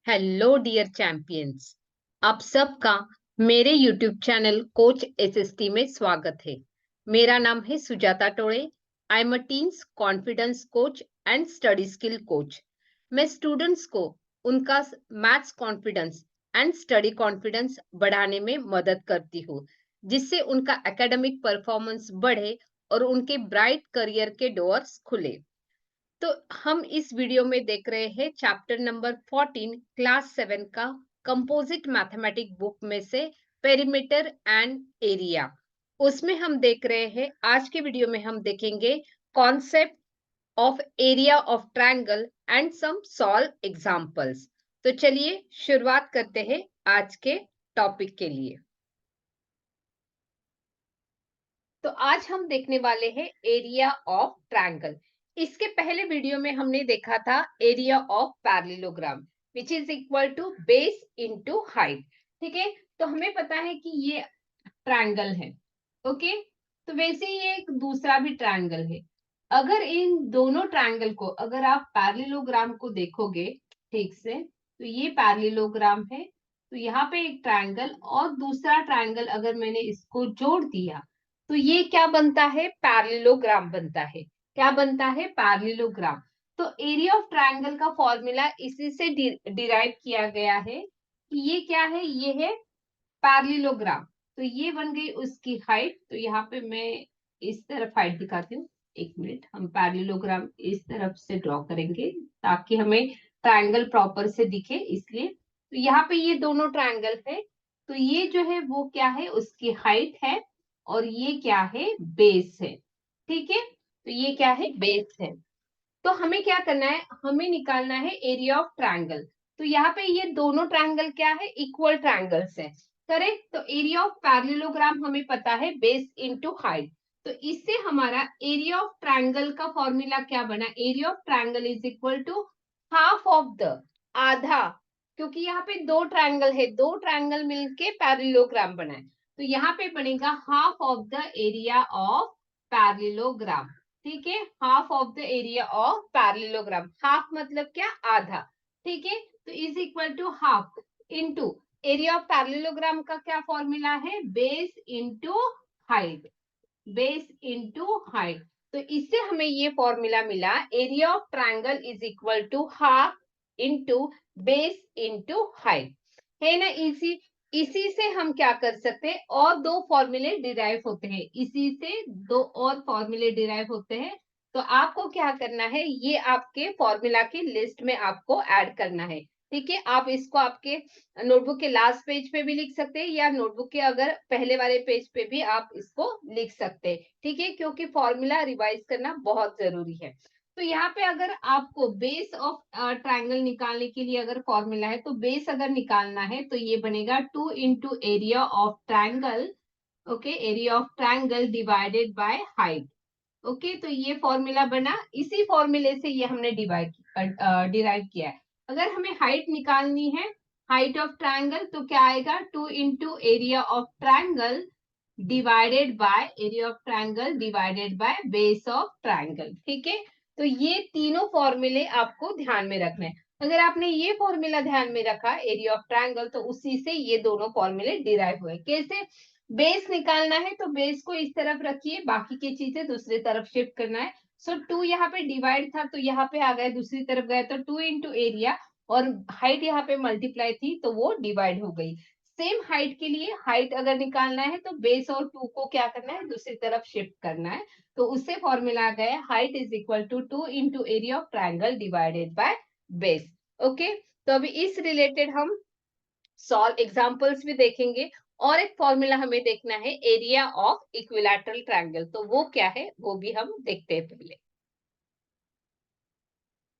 Hello dear champions. आप सबका मेरे यूट्यूब चैनल कोच एसएसटी में स्वागत है। मेरा नाम है Sujata Tode. I am a teens confidence coach and study skill coach. मैं स्टूडेंट्स को उनका maths confidence and study confidence बढ़ाने में मदद करती हूँ, जिससे उनका एकेडमिक परफॉर्मेंस बढ़े और उनके ब्राइट करियर के डोर्स खुले। तो हम इस वीडियो में देख रहे हैं चैप्टर नंबर 14 क्लास 7 का कंपोजिट मैथमेटिक बुक में से पेरीमीटर एंड एरिया। उसमें हम देख रहे हैं, आज के वीडियो में हम देखेंगे concept of area of triangle and sum solve examples. तो चलिए शुरुआत करते हैं आज के टॉपिक के लिए। तो आज हम देखने वाले हैं एरिया ऑफ ट्रायंगल। इसके पहले वीडियो में हमने देखा था area of parallelogram which is equal to base into height. ठीक है, तो हमें पता है कि ये ट्रायंगल है। ओके, तो वैसे ये एक दूसरा भी ट्रायंगल है। अगर इन दोनों ट्रायंगल को अगर आप पैरेललोग्राम को देखोगे ठीक से, तो ये पैरेललोग्राम है। तो यहाँ पे एक ट्रायंगल और दूसरा ट्रायंगल अगर मैंने इसको जोड़ दिया तो ये क्या बनता है? पैरेललोग्राम बनता है। क्या बनता है? पैरेललोग्राम। तो एरिया ऑफ ट्रायंगल का फॉर्मूला इसी से डिराइव किया गया है कि ये क्या है? ये है पैरेललोग्राम। तो ये बन गई उसकी हाइट। तो यहाँ पे मैं इस तरफ हाइट दिखाती हूँ। एक मिनट, हम पैरेललोग्राम इस तरफ से ड्रॉ करेंगे ताकि हमें ट्रायंगल प्रॉपर से दिखे, इसलिए। तो यहाँ पे ये दोनों ट्रायंगल है। तो ये जो है वो क्या है? उसकी हाइट है और ये क्या है? बेस है। ठीक है, तो ये क्या है? बेस है। तो हमें क्या करना है? हमें निकालना है एरिया ऑफ ट्रायंगल। तो यहाँ पे ये दोनों ट्रायंगल क्या है? इक्वल ट्रायंगल्स है। करेक्ट। तो एरिया ऑफ पैरेललोग्राम हमें पता है बेस इनटू हाइट। तो इससे हमारा एरिया ऑफ ट्रायंगल का फॉर्मूला क्या बना? Area of triangle is equal to half of the, आधा, क्योंकि यहाँ पे दो ट्रायंगल है, दो ट्रायंगल मिलके पैरेललोग्राम बना है। तो यहाँ पे बनेगा half of the area of parallelogram. ठीक है, half of the area of parallelogram. Half मतलब क्या? आधा। ठीक है, तो is equal to half into area of parallelogram का क्या फॉर्मूला है? Base into height. Base into height. तो इससे हमें ये फॉर्मूला मिला, area of triangle is equal to half into base into height. है ना इसी? इसी से हम क्या कर सकते हैं? और दो फॉर्मूले डिराइव होते हैं, इसी से दो और फॉर्मूले डिराइव होते हैं। तो आपको क्या करना है? ये आपके फॉर्मूला की लिस्ट में आपको ऐड करना है। ठीक है, आप इसको आपके नोटबुक के लास्ट पेज पे भी लिख सकते हैं या नोटबुक के अगर पहले वाले पेज पे भी आप इसको लिख सकते हैं। ठीक है, क्योंकि फॉर्मूला रिवाइज करना बहुत जरूरी है। तो यहाँ पे अगर आपको बेस ऑफ ट्रायंगल निकालने के लिए अगर फॉर्मूला है, तो बेस अगर निकालना है तो ये बनेगा 2 into area of triangle. Okay, area of triangle divided by height. Okay, तो ये फॉर्मूला बना। इसी फॉर्मूले से ये हमने डिराइव किया है। अगर हमें हाइट निकालनी है, हाइट ऑफ ट्रायंगल, तो क्या आएगा? 2 into area of triangle divided by area of triangle divided by base of triangle. ठीक है, तो ये तीनों फॉर्मूले आपको ध्यान में रखना है। अगर आपने ये फॉर्मूला ध्यान में रखा एरिया ऑफ ट्रायंगल, तो उसी से ये दोनों फॉर्मूले डिराइव हुए। कैसे? बेस निकालना है तो बेस को इस तरफ रखिए, बाकी की चीजें दूसरी तरफ शिफ्ट करना है। सो 2 यहाँ पे डिवाइड था तो यहाँ पे आ गया, दूसरी तरफ गया तो 2 इंटू एरिया, और हाइट यहाँ पे मल्टीप्लाई थी तो वो डिवाइड हो गई। सेम हाइट के लिए हाइट अगर निकालना है तो बेस और 2 को क्या करना है? दूसरी तरफ शिफ्ट करना है। तो उससे फॉर्मूला आ गया height is equal to 2 into area of triangle divided by base. Okay, तो अभी इस रिलेटेड हम सॉल्व एग्जांपल्स भी देखेंगे। और एक फॉर्मूला हमें देखना है एरिया ऑफ इक्विलैटरल ट्रायंगल, तो वो क्या है वो भी हम देखते हैं पहले।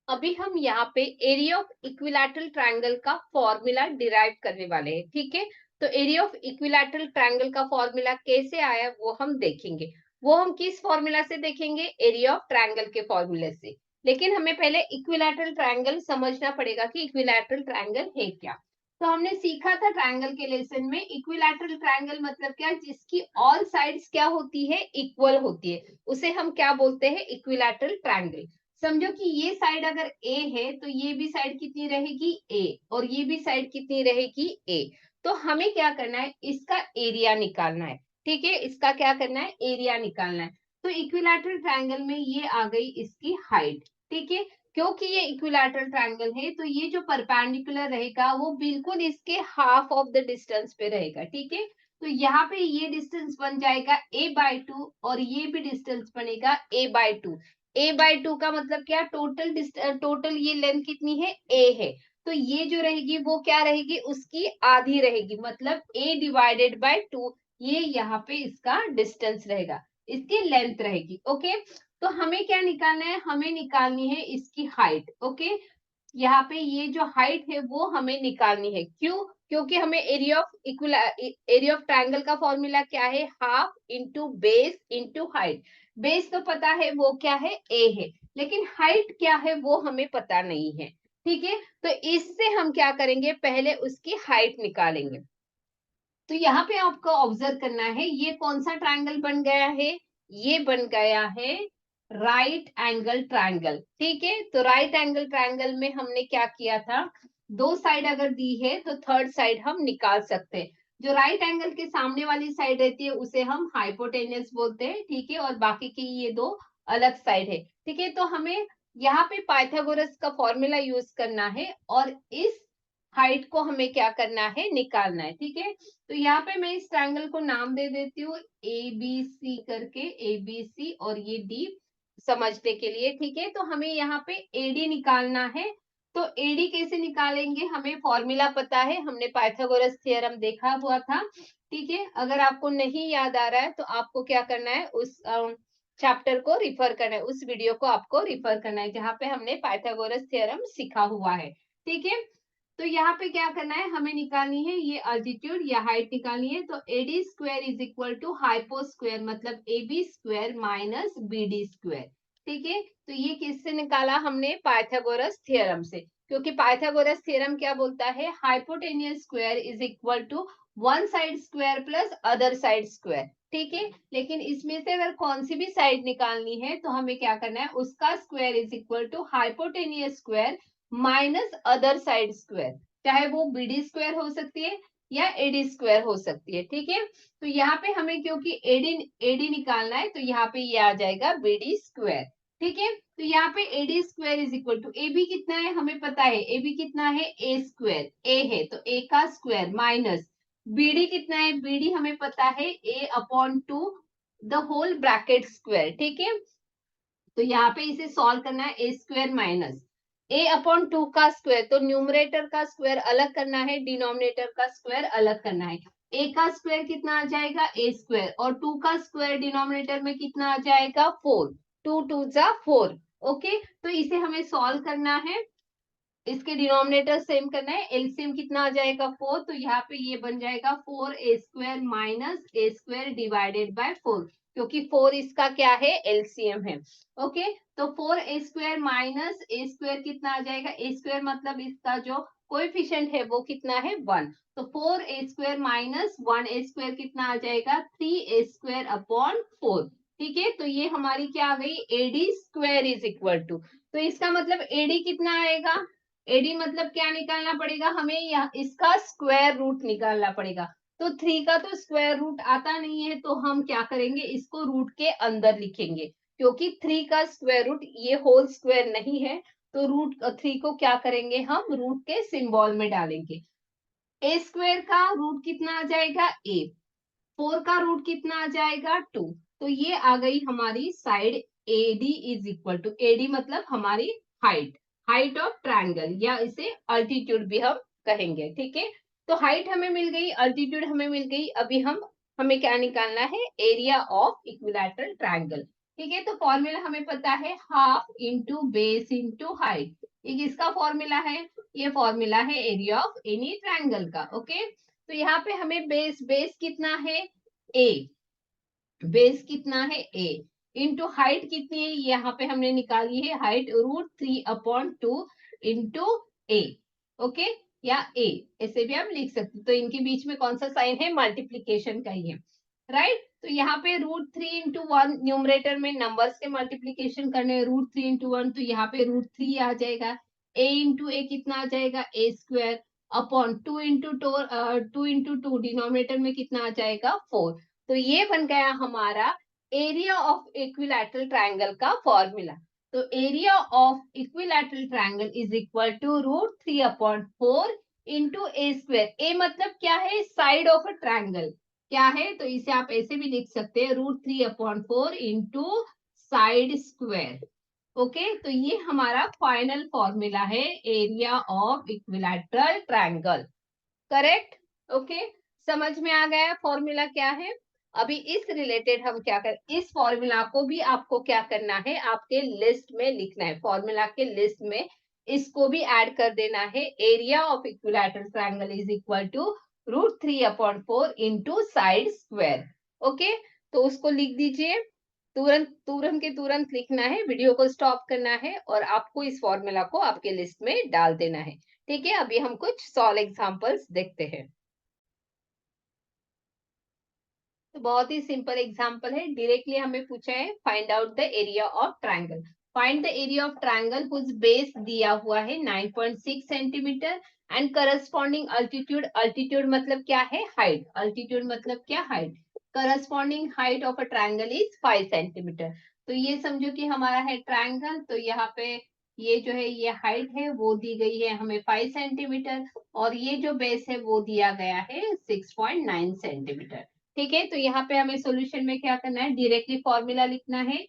अभी हम यहाँ पे एरिया ऑफ इक्विलैटरल ट्रायंगल का फॉर्मूला डिराइव करने वाले हैं। ठीक है, तो एरिया ऑफ इक्विलैटरल ट्रायंगल का फॉर्मूला कैसे आया वो हम देखेंगे। वो हम किस फॉर्मूला से देखेंगे? एरिया ऑफ ट्रायंगल के फॉर्मूले से। लेकिन हमें पहले इक्विलैटरल ट्रायंगल समझना पड़ेगा कि इक्विलैटरल ट्रायंगल है क्या। तो हमने सीखा था ट्रायंगल के लेसन में, इक्विलैटरल ट्रायंगल मतलब क्या? जिसकी ऑल साइड्स क्या होती है? इक्वल होती है, उसे हम क्या बोलते हैं? Equilateral triangle. समझो कि ये साइड अगर ए है तो ये भी साइड कितनी रहेगी ए, और ये भी साइड कितनी रहेगी ए। तो हमें क्या करना है, इसका एरिया निकालना है। ठीक है, इसका क्या करना है, एरिया निकालना है। तो इक्विलैटरल ट्रायंगल में ये आ गई इसकी हाइट। ठीक है, क्योंकि ये इक्विलैटरल ट्रायंगल है तो ये जो परपेंडिकुलर रहेगा वो बिल्कुल इसके हाफ ऑफ द डिस्टेंस पे रहेगा। ठीक है, तो यहाँ पे ये डिस्टेंस बन जाएगा a/2 और ये भी डिस्टेंस बनेगा a/2। a/2 का मतलब क्या, टोटल ये लेंथ कितनी है, a है। तो ये जो रहेगी वो क्या रहेगी, उसकी आधी रहेगी, मतलब a/2 ये यहाँ पे इसका डिस्टेंस रहेगा, इसकी लेंथ रहेगी। ओके, तो हमें क्या निकालना है, हमें निकालनी है इसकी हाइट। ओके, यहाँ पे ये जो हाइट है वो हमें निकालनी है। क्यों, क्योंकि हमें एरिया ऑफ ट्रायंगल का फॉर्मूला क्या है, half into base into height. Base तो पता है वो क्या है, ए है, लेकिन हाइट क्या है वो हमें पता नहीं है। ठीक है, तो इससे हम क्या करेंगे, पहले उसकी हाइट निकालेंगे। तो यहाँ पे आपको ऑब्जर्व करना है, ये कौन सा ट्रायंगल बन गया है, ये बन गया है राइट एंगल ट्रायंगल। ठीक है, तो राइट एंगल ट्रायंगल में हमने क्या किया था, दो साइड अगर दी है तो थर्ड साइड हम निकाल सकते हैं। जो राइट एंगल के सामने वाली साइड रहती है उसे हम हाइपोटेनियस बोलते हैं। ठीक है, और बाकी की ये दो अलग साइड है। ठीक है, तो हमें यहाँ पे पाइथागोरस का फॉर्मूला यूज करना है और इस हाइट को हमें क्या करना है, निकालना है। ठीक है, तो यहाँ पे मैं इस ट्रायंगल को नाम दे देती हूँ ए बी सी करके, ए बी सी और ये डी, समझने के लिए। ठीक है, तो हमें यहाँ पे एडी निकालना है। तो एडी कैसे निकालेंगे, हमें फॉर्मूला पता है, हमने पाइथागोरस थ्योरम देखा हुआ था। ठीक है, अगर आपको नहीं याद आ रहा है तो आपको क्या करना है, उस चैप्टर को रिफर करना है, उस वीडियो को आपको रिफर करना है जहाँ पे हमने पाइथागोरस थ्योरम सीखा हुआ है। ठीक है, तो यहाँ पे क्या करना है, हमें निकालनी है ये अल्टीट्यूड या हाइट निकालनी है। तो AD square is equal to hypo square मतलब A B square minus B D square. ठीक है, तो ये किससे निकाला हमने, पाइथागोरस थ्योरम से। क्योंकि पाइथागोरस थ्योरम क्या बोलता है, hypotenuse square is equal to one side square plus other side square. ठीक है, लेकिन इसमें से अगर कौन सी भी साइड निकालनी है तो हमें क्या करना है, उसका square is equal to hypotenuse square minus other side square, चाहे वो बीडी स्क्वायर हो सकती है या एडी स्क्वायर हो सकती है। ठीक है, तो यहाँ पे हमें क्योंकि एडी एडी निकालना है तो यहाँ पे ये आ जाएगा बीडी स्क्वायर। ठीक है, तो यहाँ पे AD square is equal to A B कितना है, हमें पता है ए बी कितना है, ए स्क्वायर, ए है तो ए का स्क्वायर माइनस बीडी कितना है, बीडी हमें पता है A upon two the whole bracket square. ठीक है, तो यहाँ पे इसे सॉल्व करना है, A square minus A upon two का स्क्वायर, तो न्यूमरेटर का स्क्वायर अलग करना है, डिनोमिनेटर का स्क्वायर अलग करना है। ए का स्क्वायर कितना आ जाएगा, ए स्क्वायर, और टू का स्क्वायर डिनोमिनेटर में कितना आ जाएगा, फोर, टू टू जा फोर। ओके, तो इसे हमें सॉल्व करना है, इसके डिनोमिनेटर सेम करना है, एलसीएम कितना आ जाएगा, फोर, तो यहाँ पे ये बन जाएगा four A square minus A square divided by four, क्योंकि फोर इसका क्या है, एलसीएम है। ओके, तो four A square minus A square कितना आ जाएगा, ए स्क्वायर मतलब इसका जो कोएफिशिएंट है वो कितना है, वन, तो four A square minus one A square कितना आ जाएगा, three A square upon four. ठीक है, तो ये हमारी क्या आ गई, AD square is equal to, तो इसका मतलब एडी कितना आएगा, एडी मतलब क्या निकालना पड़ेगा हमें, या इसका स्क्वायर रूट निकालना पड़ेगा। तो थ्री का तो स्क्वायर रूट आता नहीं है तो हम क्या करेंगे, इसको रूट के अंदर लिखेंगे, क्योंकि थ्री का स्क्वायर रूट ये होल स्क्वायर नहीं है, तो रूट थ्री को क्या करेंगे, हम रूट के सिंबल में डालेंगे। ए स्क्वायर का रूट कितना आ जाएगा, ए, फोर का रूट कितना आ जाएगा, टू, तो ये आ गई हमारी side AD is equal to, AD मतलब हमारी हाइट, हाइट ऑफ ट्रायंगल, या इसे अल्टीट्यूड भी हम कहेंगे। ठीक है, तो हाइट हमें मिल गई, अल्टीट्यूड हमें मिल गई, अभी हमें क्या निकालना है, एरिया ऑफ इक्विलैटरल ट्रायंगल। ठीक है, तो फॉर्मूला हमें पता है, half into base into height, ये किसका फॉर्मूला है, ये फॉर्मूला है एरिया ऑफ एनी ट्रायंगल का। ओके, तो यहाँ पे हमें बेस, बेस कितना है, ए, बेस कितना है, ए, इंटू हाइट कितनी है, यहाँ पे हमने निकाली है height, root three upon two into A. Okay, या ए ऐसे भी हम लिख सकते, तो इनके बीच में कौन सा साइन है, मल्टीप्लीकेशन का ही है। राइट। तो यहाँ पे √3 × 1 न्यूमरेटर में नंबर्स के मल्टीप्लीकेशन करने, √3 × 1, तो यहाँ पे √3 आ जाएगा। a कितना आ जाएगा, a² अपॉन 2 × 2 डिनोमिनेटर में कितना आ जाएगा, 4। तो ये बन गया हमारा एरिया ऑफ इक्विलैटरल ट्रायंगल का फॉर्मूला। तो area of equilateral triangle is equal to √3/4 into a²। a मतलब क्या है, साइड ऑफ अ ट्रायंगल क्या है, तो इसे आप ऐसे भी लिख सकते हैं √3/4 इंटू साइड स्क्वायर। ओके, तो ये हमारा फाइनल फॉर्मूला है area of equilateral triangle. Correct. Okay, समझ में आ गया फॉर्मूला क्या है। अभी इस रिलेटेड हम क्या कर, इस फॉर्मूला को भी आपको क्या करना है, आपके लिस्ट में लिखना है, फॉर्मूला के लिस्ट में इसको भी ऐड कर देना है। Area of equilateral triangle is equal to √3/4 into side square. Okay, तो उसको लिख दीजिए, तुरंत तुरंत के तुरंत लिखना है, वीडियो को स्टॉप करना है और आपको इस फॉर्मूला को आपके लिस्ट में डाल देना है। ठीक है, अभी हम कुछ सॉल्व एग्जांपल्स देखते हैं। तो बहुत ही सिंपल एग्जांपल है, डायरेक्टली हमें पूछा है find out the area of triangle. Find the area of triangle whose base दिया हुआ है 9.6 centimetre and corresponding altitude, altitude मतलब क्या है, हाइट, अल्टीट्यूड मतलब क्या, height, corresponding height of a triangle is 5 centimetre. तो ये समझो कि हमारा है ट्रायंगल, तो यहाँ पे ये जो है ये हाइट है वो दी गई है हमें 5 सेंटीमीटर और ये जो बेस है वो दिया गया है 6.9 सेंटीमीटर। ठीक है, तो यहाँ पे हमें सॉल्यूशन में क्या करना है, डायरेक्टली फॉर्मूला लिखना है।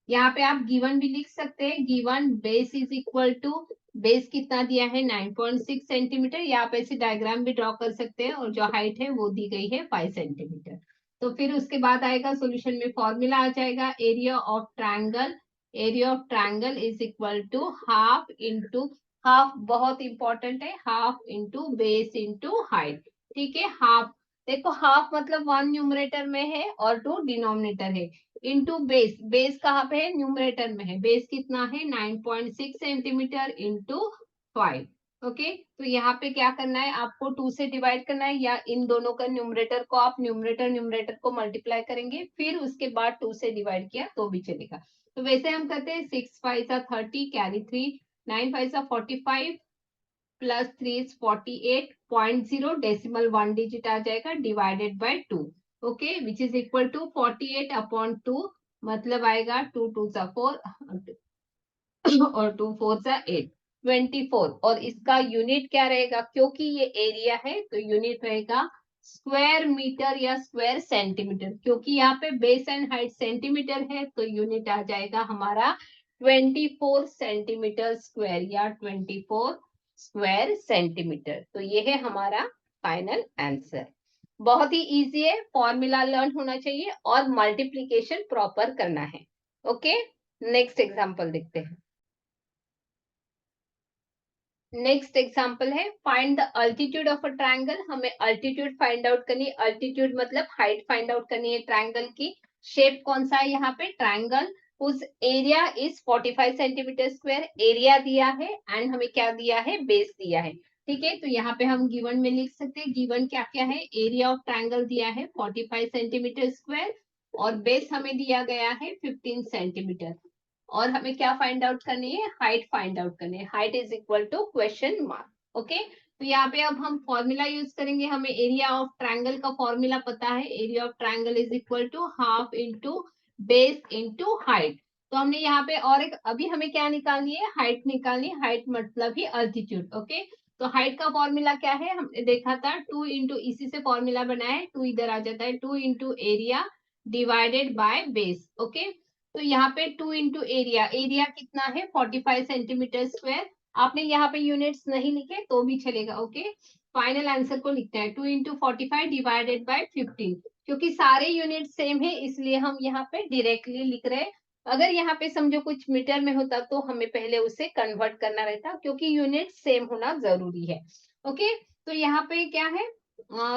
यहाँ पे आप गिवन भी लिख सकते हैं, given base is equal to, base कितना दिया है 9.6 सेंटीमीटर, यहाँ पे ऐसे डायग्राम भी ड्रॉ कर सकते हैं और जो हाइट है वो दी गई है 5 सेंटीमीटर। तो फिर उसके बाद आएगा सॉल्यूशन में फॉर्मूला आ जाएगा area of triangle, area of triangle is equal to half into, half बहुत इंपॉर्टेंट है, half into base into height. ठीक है, हाफ, देखो हाफ मतलब 1 न्यूमरेटर में है और 2 डिनोमिनेटर है, इंटू बेस, बेस कहाँ पे है, न्यूमरेटर में है, बेस कितना है 9.6 सेंटीमीटर इंटू 5। ओके, तो यहाँ पे क्या करना है, आपको 2 से डिवाइड करना है या इन दोनों का न्यूमरेटर को आप न्यूमरेटर न्यूमरेटर को मल्टीप्लाई करेंगे, फिर उसके बाद 2 से डिवाइड किया तो भी चलेगा। तो वैसे हम करते हैं 6×5 = 30, carry 3, 9×5 = 45 plus 3 is 48.0, decimal 1 digit आ जाएगा, divided by 2। Okay, which is equal to 48/2, मतलब आएगा 2 2 सा 4 और 2 4 सा 8, 24। और इसका यूनिट क्या रहेगा, क्योंकि ये एरिया है तो यूनिट रहेगा स्क्वायर मीटर या स्क्वायर सेंटीमीटर, क्योंकि यहाँ पे बेस एंड हाइट सेंटीमीटर है तो यूनिट आ जाएगा हमारा 24 सेंटीमीटर स्क्वायर या 24 स्क्वायर सेंटीमीटर। तो ये है हमारा फाइनल आंसर। बहुत ही इजी है, फॉर्मूला लर्न होना चाहिए और मल्टीप्लीकेशन प्रॉपर करना है। ओके, नेक्स्ट एग्जांपल देखते हैं। नेक्स्ट एग्जांपल है find the altitude of a triangle, हमें अल्टीट्यूड फाइंड आउट करनी है, अल्टीट्यूड मतलब हाइट फाइंड आउट करनी है ट्रायंगल की। शेप कौन सा है यहाँ पे, ट्रायंगल उस area is 45 centimetre square, area दिया है एंड हमें क्या दिया है, बेस दिया है। ठीक है, तो यहाँ पे हम गिवन में लिख सकते हैं, गिवन क्या क्या है, एरिया ऑफ ट्रायंगल दिया है 45 सेंटीमीटर स्क्वायर और बेस हमें दिया गया है 15 सेंटीमीटर और हमें क्या फाइंड आउट करनी है, हाइट फाइंड आउट करनी है, height is equal to question mark. Okay, तो यहाँ पे अब हम फॉर्मूला यूज करेंगे, हमें एरिया ऑफ ट्रायंगल का फॉर्मूला पता है, area of triangle is equal to half into base into height. तो हमने यहाँ पे और एक, अभी हमें क्या निकालनी है, हाइट निकालनी है, हाइट मतलब ही अल्टीट्यूड। ओके, तो हाइट का फॉर्मूला क्या है, हमने देखा था 2 इंटू, इसी से फॉर्मूला बना है, 2 इधर आ जाता है, 2 into area divided by base. Okay, तो यहाँ पे 2 इंटू एरिया, एरिया कितना है 45 सेंटीमीटर स्क्वायर, आपने यहाँ पे यूनिट्स नहीं लिखे तो भी चलेगा। ओके, फाइनल आंसर को लिखते हैं 2 इंटू 45 डिवाइडेड बाय 15, क्योंकि सारे यूनिट सेम है इसलिए हम यहाँ पे डायरेक्टली लिख रहे हैं। अगर यहाँ पे समझो कुछ मीटर में होता तो हमें पहले उसे कन्वर्ट करना रहता, क्योंकि यूनिट सेम होना जरूरी है। ओके, तो यहाँ पे क्या है,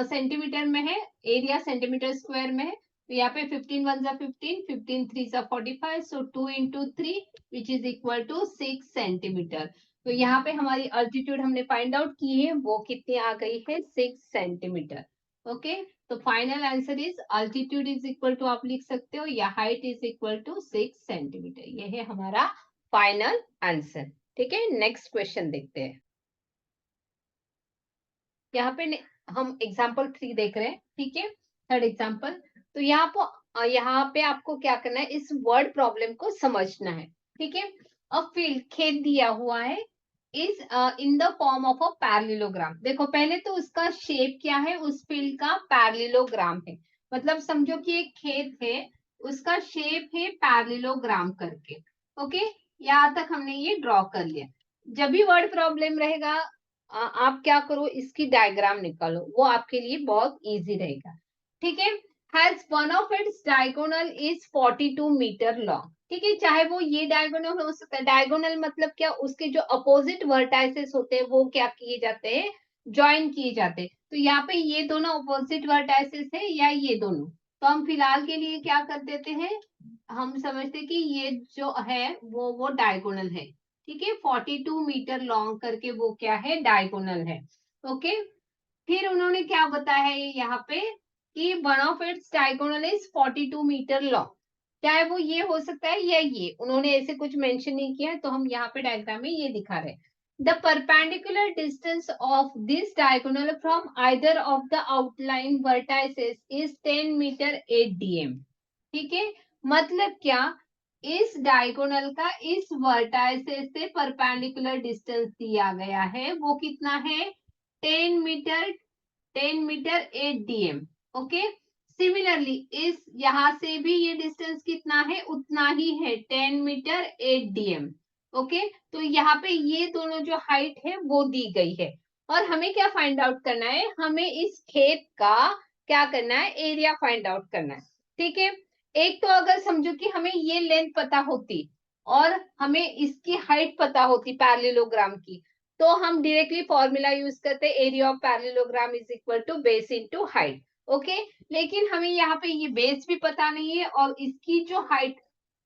सेंटीमीटर में है, एरिया सेंटीमीटर स्क्वायर में है, तो यहाँ पे 15 1 = 15, 15 3 = 45, so 2 into 3 which is equal to 6 centimetre. तो यहाँ पे हमारी अल्टीट्यूड हमने फाइंड आउट की है, वो कितनी आ गई है 6 सेंटीमीटर। ओके, तो final answer is altitude is equal to, आप लिख सकते हो, या height is equal to 6 centimetre. ये है हमारा फाइनल आंसर। ठीक है, नेक्स्ट क्वेश्चन देखते हैं। यहाँ पे हम एग्जाम्पल 3 देख रहे हैं। ठीक है, थर्ड एग्जाम्पल। तो यहाँ पे आपको क्या करना है, इस वर्ड प्रॉब्लम को समझना है। ठीक है, अ फील्ड, खेत दिया हुआ है, is in the form of a parallelogram. देखो पहले तो उसका शेप क्या है, उस फील्ड का पैरेललोग्राम है। मतलब समझो कि एक खेत है, उसका शेप है पैरेललोग्राम करके। ओके, यहाँ तक हमने ये ड्रॉ कर लिया। जब भी वर्ड प्रॉब्लम रहेगा, आप क्या करो, इसकी डायग्राम निकालो, वो आपके लिए बहुत इजी रहेगा। ठीक है, has one of its diagonal is 42 metre long. ठीक है, चाहे वो ये डायगोनल हो सकता है। डायगोनल मतलब क्या, उसके जो अपोजिट वर्टाइसेस होते हैं वो क्या किए जाते हैं, ज्वाइन किए जाते हैं। तो यहाँ पे ये दोनों अपोजिट वर्टाइसेस है, या ये दोनों। तो हम फिलहाल के लिए क्या कर देते हैं, हम समझते कि ये जो है वो डायगोनल है। ठीक है, 42 मीटर लॉन्ग करके वो क्या है, डायगोनल है। ओके, फिर उन्होंने क्या बताया है यहाँ पे कि one of its diagonal is 42 metre long. चाहे वो ये हो सकता है या ये, उन्होंने ऐसे कुछ मेंशन नहीं किया है, तो हम यहाँ पे डायग्राम में ये दिखा रहे हैं। The perpendicular distance of this diagonal from either of the outline vertices is 10 metre 8 dm। ठीक है, मतलब क्या, इस डायगोनल का इस वर्टाइसेस से परपेंडिकुलर डिस्टेंस दिया गया है, वो कितना है, 10 मीटर, 8 dm। ओके, सिमिलरली इस यहां से भी ये डिस्टेंस कितना है, उतना ही है, 10 मीटर 8 dm। ओके, तो यहाँ पे ये दोनों जो हाइट है वो दी गई है, और हमें क्या फाइंड आउट करना है, हमें इस खेत का क्या करना है, एरिया फाइंड आउट करना है। ठीक है, एक तो अगर समझो कि हमें ये लेंथ पता होती और हमें इसकी हाइट पता होती पैरेललोग्राम की, तो हम डायरेक्टली फॉर्मूला यूज करते, area of parallelogram is equal to base into height. Okay, लेकिन हमें यहाँ पे ये बेस भी पता नहीं है, और इसकी जो हाइट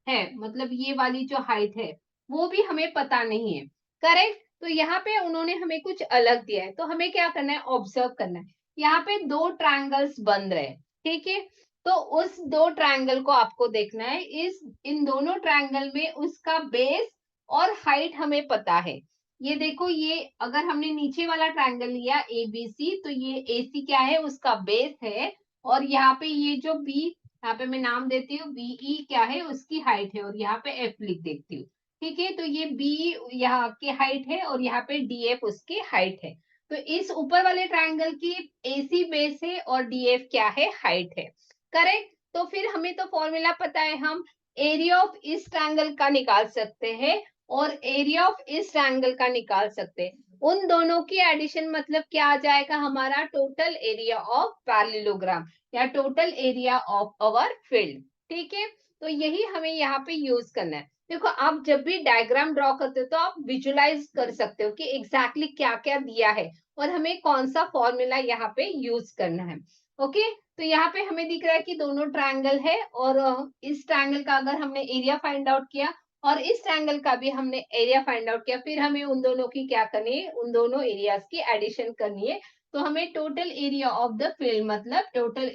है, मतलब ये वाली जो हाइट है, वो भी हमें पता नहीं है। करेक्ट, तो यहाँ पे उन्होंने हमें कुछ अलग दिया है, तो हमें क्या करना है, ऑब्जर्व करना है। यहाँ पे दो ट्रायंगल्स बन रहे हैं। ठीक है, तो उस दो ट्रायंगल को आपको देखना है, इस इन दोनों ट्रायंगल में उसका बेस और हाइट हमें पता है। ये देखो, ये अगर हमने नीचे वाला ट्रायंगल लिया एबीसी, तो ये एसी क्या है, उसका बेस है, और यहाँ पे ये जो बी, यहाँ पे मैं नाम देती हूँ, बीई क्या है, उसकी हाइट है, और यहाँ पे एफ लिख देती हूँ। ठीक है, तो ये बी यहाँ की हाइट है, और यहाँ पे डीएफ उसकी हाइट है। तो इस ऊपर वाले ट्रायंगल की एसी बेस है, और डीएफ क्या है, हाइट है। करेक्ट, तो फिर हमें तो फॉर्मूला पता है, हम एरिया ऑफ इस ट्रायंगल का निकाल सकते हैं, और एरिया ऑफ इस ट्रायंगल का निकाल सकते हैं। उन दोनों की एडिशन मतलब क्या आ जाएगा, हमारा टोटल एरिया ऑफ पैरेललोग्राम, या total area of our field. ठीक है, तो यही हमें यहाँ पे यूज करना है। देखो, आप जब भी डायग्राम ड्रॉ करते हो तो आप विजुलाइज कर सकते हो कि एग्जैक्टली क्या क्या दिया है, और हमें कौन सा फॉर्मूला यहाँ पे यूज करना है। ओके, तो यहाँ पे हमें दिख रहा है कि दोनों ट्रायंगल है, और इस ट्रायंगल का अगर हमने एरिया फाइंड आउट किया, और इस ट्रायंगल का भी हमने एरिया फाइंड आउट किया, फिर हमें उन दोनों की क्या करनी है, उन दोनों एरियाज की एडिशन करनी है। तो हमें total area of the field, मतलब total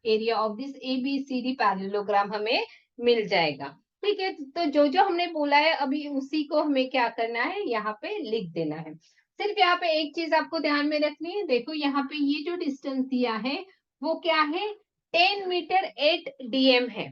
area of this ABCD parallelogram हमें मिल जाएगा। ठीक है, तो जो जो हमने बोला है अभी, उसी को हमें क्या करना है, यहाँ पे लिख देना है। सिर्फ यहाँ पे एक चीज आपको ध्यान में रखनी है, देखो यहाँ पे ये जो डिस्टेंस दिया है वो क्या है, 10 मीटर 8 डीएम है।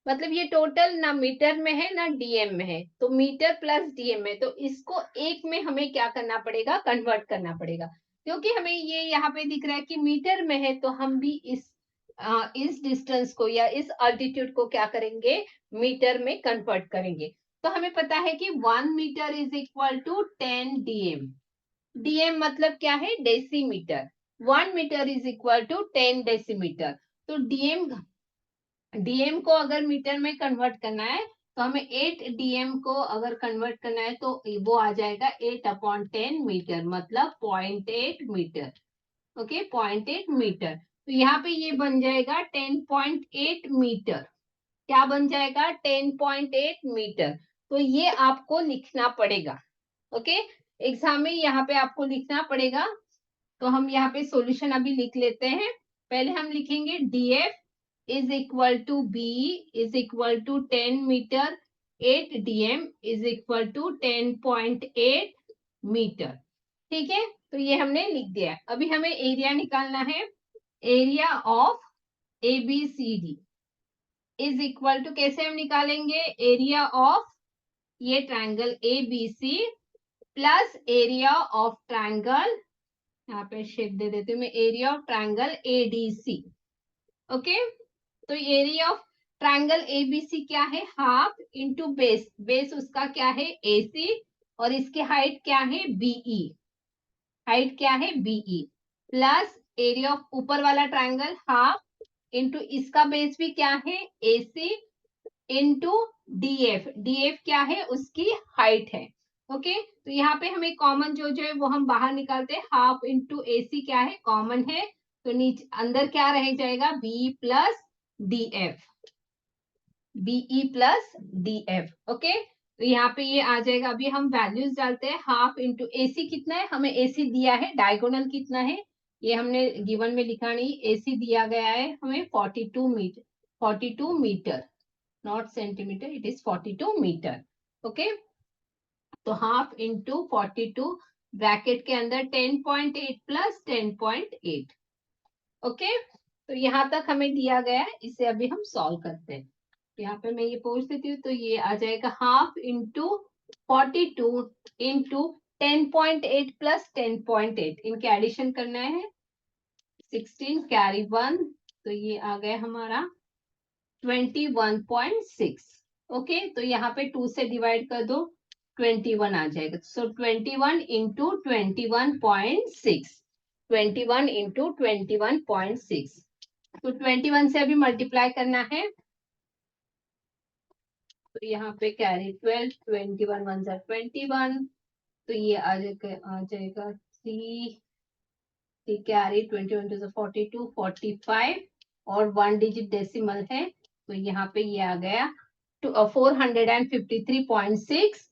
मतलब ये टोटल ना मीटर में है ना डीएम में है, तो मीटर प्लस डीएम है, तो इसको एक में हमें क्या करना पड़ेगा, कन्वर्ट करना पड़ेगा। क्योंकि हमें ये यहाँ पे दिख रहा है कि मीटर में है, तो हम भी इस डिस्टेंस को या इस अल्टीट्यूड को क्या करेंगे, मीटर में कन्वर्ट करेंगे। तो हमें पता है कि 1 metre is equal to 10 DM. DM मतलब क्या है, decimetre. 1 metre is equal to 10 decimetre. तो डीएम को अगर मीटर में कन्वर्ट करना है, तो हमें 8 डीएम को अगर कन्वर्ट करना है, तो वो आ जाएगा 8/10 मीटर, मतलब 0.8 मीटर। Okay, 0.8 metre. तो यहाँ पे ये बन जाएगा 10.8 मीटर। क्या बन जाएगा, 10.8 मीटर। तो ये आपको लिखना पड़ेगा। ओके, एग्जाम में यहाँ पे आपको लिखना पड़ेगा। तो हम यहाँ पे सॉल्यूशन अभी लिख लेते हैं। पहले हम लिखेंगे DF is equal to B is equal to 10 metre, 8 DM is equal to 10.8 metre. ठीक है, तो ये हमने लिख दिया। अभी हमें एरिया निकालना है। Area of ABCD is equal to, कैसे हम निकालेंगे, एरिया ऑफ ये triangle ABC plus area of triangle, यहाँ पे शेप दे देती हूँ मैं, area of triangle ADC। Okay, तो एरिया ऑफ ट्रायंगल ABC क्या है, हाफ इंटू बेस, बेस उसका क्या है AC, और इसकी हाइट क्या है BE, हाइट क्या है BE, प्लस एरिया ऑफ ऊपर वाला ट्रायंगल हाफ इंटू इसका बेस भी क्या है AC इंटू DF, DF क्या है उसकी हाइट है। ओके, तो यहाँ पे हमें कॉमन जो जो है वो हम बाहर निकालते हैं, हाफ इंटू AC क्या है कॉमन है, तो नीचे अंदर क्या रह जाएगा B plus DF, BE plus DF। Okay, तो यहाँ पे ये आ जाएगा। अभी हम वैल्यूज डालते हैं, हाफ इंटू AC कितना है, हमें AC दिया है, डायगोनल कितना है ये हमने गिवन में लिखा नहीं, AC दिया गया है हमें 42 metre, 42 metre, not centimetre, it is 42 metre. Okay, तो हाफ इंटू 42 ब्रैकेट के अंदर 10.8 प्लस 10.8। ओके, तो यहाँ तक हमें दिया गया है, इसे अभी हम सॉल्व करते हैं। यहाँ पे मैं ये पूछ देती हूँ, तो ये आ जाएगा हाफ इंटू 42 इंटू 10.8 प्लस 10.8, इनके एडिशन करना है, 16 कैरी 1, तो ये आ गया हमारा 21.6। ओके, तो यहाँ पे 2 से डिवाइड कर दो, 21 आ जाएगा। सो 21 इंटू 21.6, 21 इंटू 21.6, तो 21 से अभी मल्टीप्लाई करना है, तो यहाँ पे कैरी 12, 21 1 जा 21, तो ये आ जाएगा 3 कैरी 21 टू 42, 45, और 1 डिजिट डेसिमल है, तो यहाँ पे ये आ गया 453.6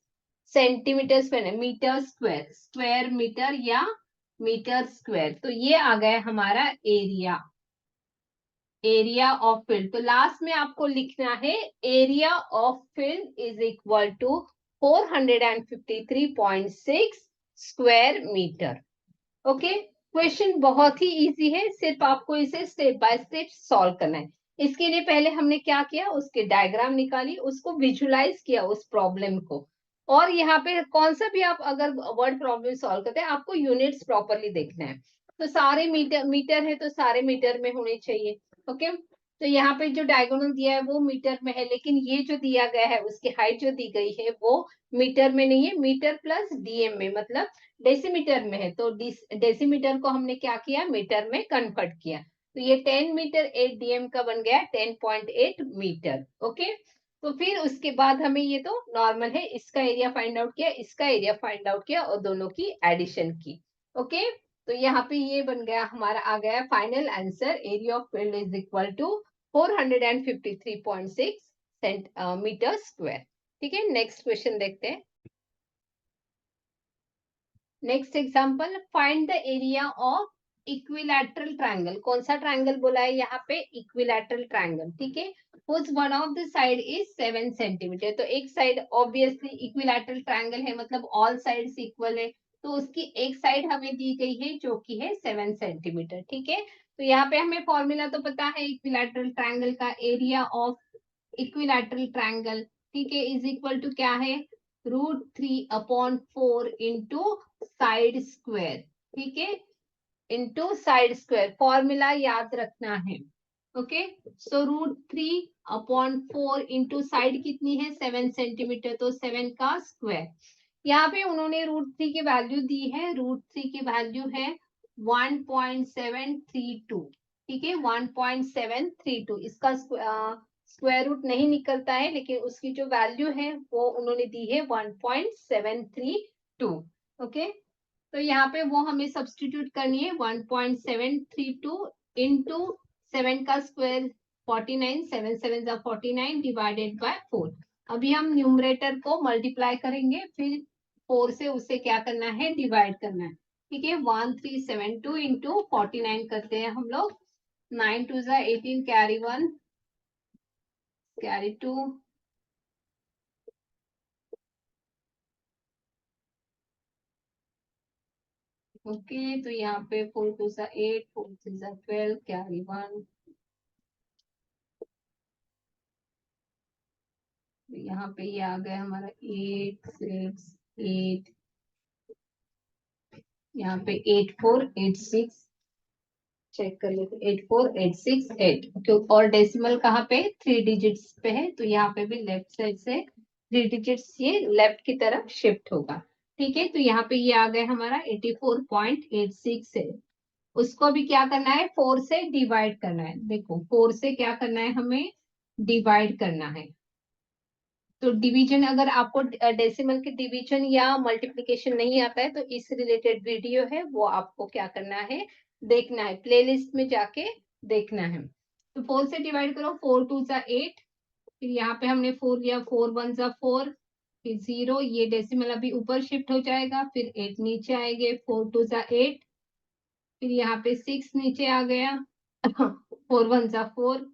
centimetre square, metre square, square metre या मीटर स्क्वायर। तो ये आ गया हमारा एरिया, एरिया ऑफ फील्ड। तो लास्ट में आपको लिखना है area of field is equal to 453.6 square metre. Okay, question बहुत ही इजी है, सिर्फ आपको इसे स्टेप बाय स्टेप सॉल्व करना है। इसके लिए पहले हमने क्या किया, उसके डायग्राम निकाली, उसको विजुलाइज किया उस प्रॉब्लम को, और यहाँ पे कौन सा भी आप अगर वर्ड प्रॉब्लम सॉल्व करते हैं आपको यूनिट्स प्रॉपरली देखना है। तो सारे मीटर, मीटर है तो सारे मीटर में होने चाहिए। ओके, तो यहाँ पे जो डायगोनल दिया है वो मीटर में है, लेकिन ये जो दिया गया है उसकी हाइट जो दी गई है वो मीटर में नहीं है, मीटर प्लस DM में, मतलब डेसीमीटर में है। तो डेसीमीटर को हमने क्या किया, मीटर में कन्वर्ट किया, तो ये 10 मीटर 8 DM का बन गया 10.8 मीटर। ओके, तो फिर उसके बाद हमें ये तो नॉर्मल है, इसका एरिया फाइंड आउट किया, इसका एरिया फाइंड आउट किया, और दोनों की एडिशन की। ओके, तो यहाँ पे ये बन गया हमारा, आ गया final answer, area of field is equal to 453.6 metre square. ठीक है, नेक्स्ट क्वेश्चन देखते हैं। Next example, find the area of equilateral triangle. कौन सा ट्रायंगल बोला है यहाँ पे, इक्विलैटरल ट्रायंगल। ठीक है, which one of the side is 7 centimetre. तो एक साइड ऑब्वियसली इक्विलैटरल ट्रायंगल है, मतलब ऑल साइड्स इक्वल है, तो उसकी एक साइड हमें दी गई है जो कि है 7 सेंटीमीटर। ठीक है, तो यहाँ पे हमें फॉर्मूला तो पता है इक्विलैटरल ट्रायंगल का, एरिया ऑफ इक्विलैटरल ट्रायंगल, ठीक है, इज इक्वल टू क्या है, √3/4 इंटू साइड स्क्वायर। ठीक है, इंटू साइड स्क्वायर, फॉर्मूला याद रखना है। ओके, सो √3/4 इंटू साइड कितनी है 7 सेंटीमीटर, तो 7 का स्क्वायर। यहाँ पे उन्होंने √3 की वैल्यू दी है, √3 की वैल्यू है 1.732। ठीक है, 1.732, इसका स्क्वायर रूट नहीं निकलता है, लेकिन उसकी जो वैल्यू है वो उन्होंने दी है 1.732। ओके, तो यहाँ पे वो हमें सब्सटीट्यूट करनी है, 1.732 इंटू 7 का स्क्वायर 49, 7 7 49 डिवाइडेड बाय 4। अभी हम न्यूमरेटर को मल्टीप्लाई करेंगे, फिर 4 से उसे क्या करना है, डिवाइड करना है। ठीक है, 1372 इंटू 49 करते हैं हम लोग, 9 2 18, carry 1, carry 2, ओके। तो यहाँ पे 4 2 8, 4 3 12, कैरी 1। तो यहाँ पे ये आ गया हमारा 8 6 8, यहाँ पे 8 4 8 6, चेक कर लेते 8 4 8 6 8। और डेसिमल कहाँ पे 3 डिजिट्स पे है, तो यहाँ पे भी लेफ्ट साइड से 3 डिजिट्स ये लेफ्ट की तरफ शिफ्ट होगा। ठीक है, तो यहाँ पे ये आ गया हमारा 84.86 है। उसको अभी क्या करना है, 4 से डिवाइड करना है। देखो 4 से क्या करना है, हमें डिवाइड करना है। तो डिवीजन, अगर आपको डेसिमल के डिवीजन या मल्टीप्लिकेशन नहीं आता है तो इस रिलेटेड वीडियो है, वो आपको क्या करना है, देखना है, प्लेलिस्ट में जाके देखना है। तो 4 से डिवाइड करो, 4 2 8, फिर यहाँ पे हमने 4 लिया, 4 1 4, फिर 0, ये डेसिमल अभी ऊपर शिफ्ट हो जाएगा, फिर 8 नीचे आएंगे, 4 2 8, फिर यहाँ पे 6 नीचे आ गया, 4 1 4,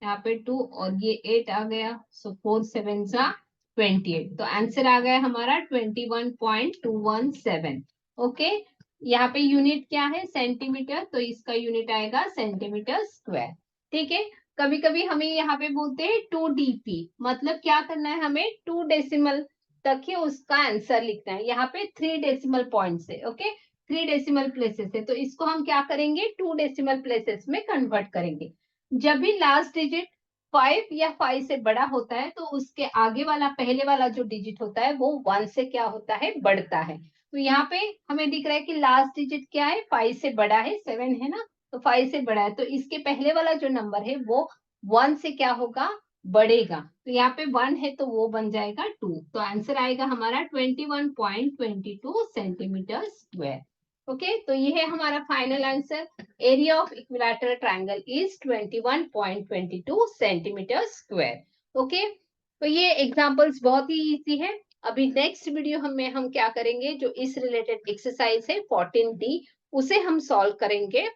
यहाँ पे 2 और ये 8 आ गया, सो 4 7 28। तो आंसर आ गया हमारा 21.217। ओके, यहाँ पे यूनिट क्या है, सेंटीमीटर, तो इसका यूनिट आएगा सेंटीमीटर स्क्वायर। ठीक है, कभी कभी हमें यहाँ पे बोलते हैं 2 DP, मतलब क्या करना है, हमें 2 डेसिमल तक ही उसका आंसर लिखना है। यहाँ पे 3 डेसिमल पॉइंट्स है, ओके, 3 डेसिमल प्लेसेस है, तो इसको हम क्या करेंगे, 2 डेसिमल प्लेसेस में कन्वर्ट करेंगे। जब भी लास्ट डिजिट 5 या 5 से बड़ा होता है, तो उसके आगे वाला, पहले वाला जो डिजिट होता है वो 1 से क्या होता है, बढ़ता है। तो यहाँ पे हमें दिख रहा है कि लास्ट डिजिट क्या है, 5 से बड़ा है, 7 है ना, तो 5 से बड़ा है, तो इसके पहले वाला जो नंबर है वो 1 से क्या होगा, बढ़ेगा। तो यहाँ पे 1 है तो वो बन जाएगा 2, तो आंसर आएगा हमारा 21.22 सेंटीमीटर स्क्वायर। ओके, तो ये है हमारा final answer. Area of equilateral triangle is 21.22 centimetre square. Okay, तो ये एग्जांपल्स बहुत ही इजी है। अभी नेक्स्ट वीडियो हम क्या करेंगे, जो इस रिलेटेड एक्सरसाइज है 14D, उसे हम सॉल्व करेंगे।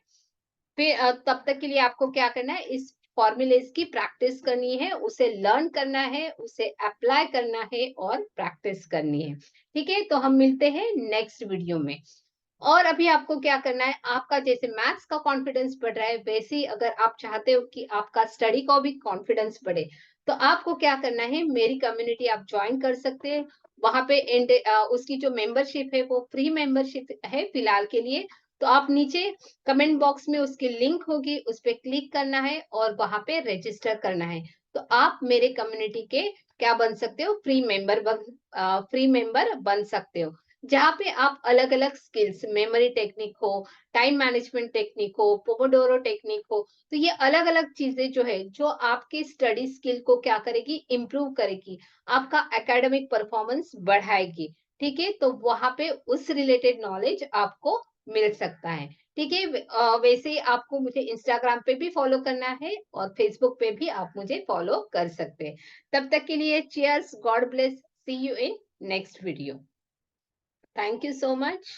फिर तब तक के लिए आपको क्या करना है, इस फॉर्मूलेस की प्रैक्टिस करनी है, उसे लर्न करना है, उसे अप्लाई करना है और प्रैक्टिस करनी है। ठीक है, तो हम मिलते हैं नेक्स्ट वीडियो में। और अभी आपको क्या करना है, आपका जैसे मैथ्स का कॉन्फिडेंस बढ़ रहा है, वैसे ही अगर आप चाहते हो कि आपका स्टडी का भी कॉन्फिडेंस बढ़े, तो आपको क्या करना है, मेरी कम्युनिटी आप ज्वाइन कर सकते हैं। वहां पे उसकी जो मेंबरशिप है वो फ्री मेंबरशिप है फिलहाल के लिए। तो आप नीचे कमेंट बॉक्स में उसकी लिंक होगी, उस पर क्लिक करना है और वहां पे रजिस्टर करना है। तो आप मेरे कम्युनिटी के क्या बन सकते हो, फ्री मेंबर बन सकते हो, जहाँ पे आप अलग अलग स्किल्स, मेमोरी टेक्निक हो, टाइम मैनेजमेंट टेक्निक हो, पोमोडोरो टेक्निक हो, तो ये अलग अलग चीजें जो है, जो आपकी स्टडी स्किल को क्या करेगी, इम्प्रूव करेगी, आपका एकेडमिक परफॉर्मेंस बढ़ाएगी। ठीक है, तो वहां पे उस रिलेटेड नॉलेज आपको मिल सकता है। ठीक है, वैसे ही आपको मुझे इंस्टाग्राम पे भी फॉलो करना है और फेसबुक पे भी आप मुझे फॉलो कर सकते हैं। तब तक के लिए cheers, God bless, see you in next video. Thank you so much.